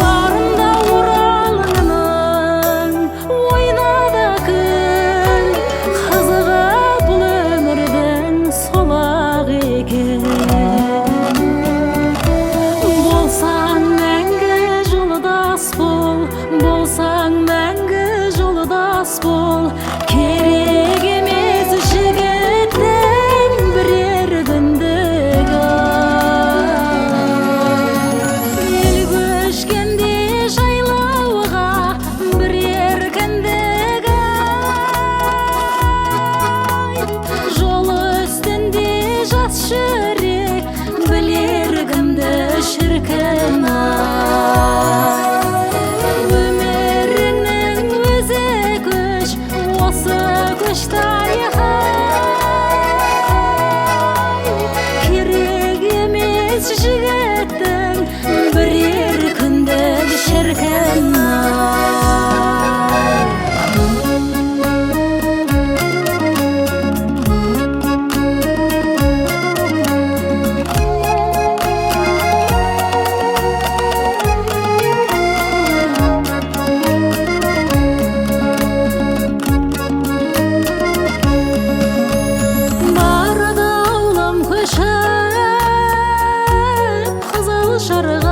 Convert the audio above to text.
Barında Ural'nın oynadı kül, kızığı bul ömürden solak eken. Bolsan мәңгі жолдас бол, болсаң мәңгі жолдас бол. Керек емес жігіттің бірер күндік ел көшкенде жайлауға бірер күндік жол үстінде жас жүрек білер кімді шіркін өміріңнің өзі көш, осы көш тарихы керек емес жігіттің бірер күндік шіркін Barada ауылым көшіп, қызыл шырға